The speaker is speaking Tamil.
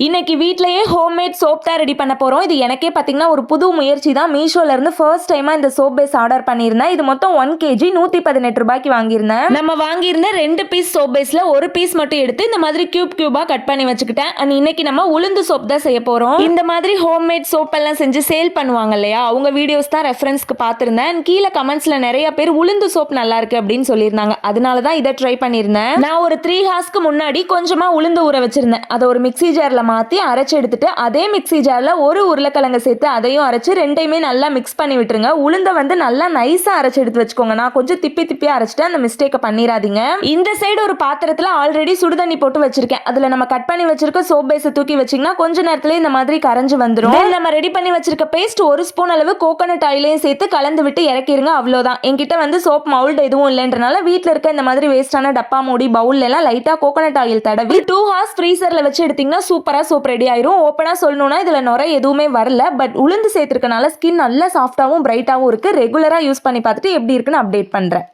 இன்னைக்கு வீட்லயே ஹோம்மேட் சோப் தான் ரெடி பண்ண போறோம். இது எனக்கே பாத்தீங்கன்னா ஒரு புது முயற்சி தான். மீஷோல இருந்து ஃபர்ஸ்ட் டைமா இந்த சோப் பேஸ் ஆர்டர் பண்ணியிருந்தேன். இது மொத்தம் 1 kg 118 ரூபாய்க்கு வாங்கியிருந்தேன். நம்ம வாங்கியிருந்த 2 பீஸ் சோப் பேஸ்ல ஒரு பீஸ் மட்டும் எடுத்து இந்த மாதிரி கியூபா கட் பண்ணி வச்சுக்கிட்டேன். அண்ட் இன்னைக்கு நம்ம உளுந்து சோப் தான் செய்ய போறோம். இந்த மாதிரி ஹோம்மேட் சோப் எல்லாம் செஞ்சு சேல் பண்ணுவாங்க இல்லையா, அவங்க வீடியோஸ் தான் ரெஃபரன்ஸ்க்கு பார்த்திருந்தேன். கீழே கமெண்ட்ஸ்ல நிறைய பேர் உளுந்து சோப் நல்லா இருக்கு அப்படின்னு சொல்லியிருந்தாங்க. அதனால தான் இதை ட்ரை பண்ணியிருந்தேன். நான் ஒரு 3 ஹார்ஸ்க்கு முன்னாடி கொஞ்சமா உளுந்து ஊற வச்சிருந்தேன். அதை ஒரு மிக்ஸி ஜார்ல மாத்தி அரைச்சு எடுத்துட்டு அதே மிக்ஸி ஜார்ல ஒரு உருளைக்கிழங்கு சேர்த்து அதையும் அரைச்சு ரெண்டையுமே நல்லா மிக்ஸ் பண்ணி விட்டுருங்க. உளுந்த வந்து நல்லா நைஸா அரைச்சு எடுத்து வச்சுக்கோங்க. நான் கொஞ்சம் திப்பியா அரைச்சிட்டு அந்த மிஸ்டேக்கை பண்ணிராதீங்க. இந்த சைடு ஒரு பாத்திரத்துல ஆல்ரெடி சுடுதண்ணி போட்டு வச்சிருக்கேன். அதுல நம்ம கட் பண்ணி வச்சிருக்க சோப் பேஸை தூக்கி வச்சீங்கன்னா கொஞ்ச நேரத்துல இந்த மாதிரி கரைஞ்சு வந்துடும். நம்ம ரெடி பண்ணி வச்சிருக்க பேஸ்ட் 1 ஸ்பூன் அளவு கோகோனட் ஆயிலையும் சேர்த்து கலந்து விட்டு இறக்கிருங்க. அவ்வளவுதான். என்கிட்ட வந்து சோப் மவுல்ட் எதுவும் இல்லைன்றனால வீட்டுல இருக்க இந்த மாதிரி வேஸ்டான டப்பா மூடி பவுல்ல எல்லாம் லைட்டா கோகோனட் ஆயில் தடவி 2 ஹார்ஸ் ஃப்ரீசர்ல வச்சு எடுத்தீங்கன்னா சூப்பரா சோப் ரெடி ஆயிரும். ஓப்பனா சொல்லணும்னா இதுல நுரை எதுவுமே வரல. பட் உளுந்து சேர்த்திருக்கனால ஸ்கின் நல்லா சாஃப்டாவும் பிரைட்டாவும் இருக்கு. ரெகுலரா யூஸ் பண்ணி பார்த்துட்டு எப்படி இருக்குன்னு அப்டேட் பண்றேன்.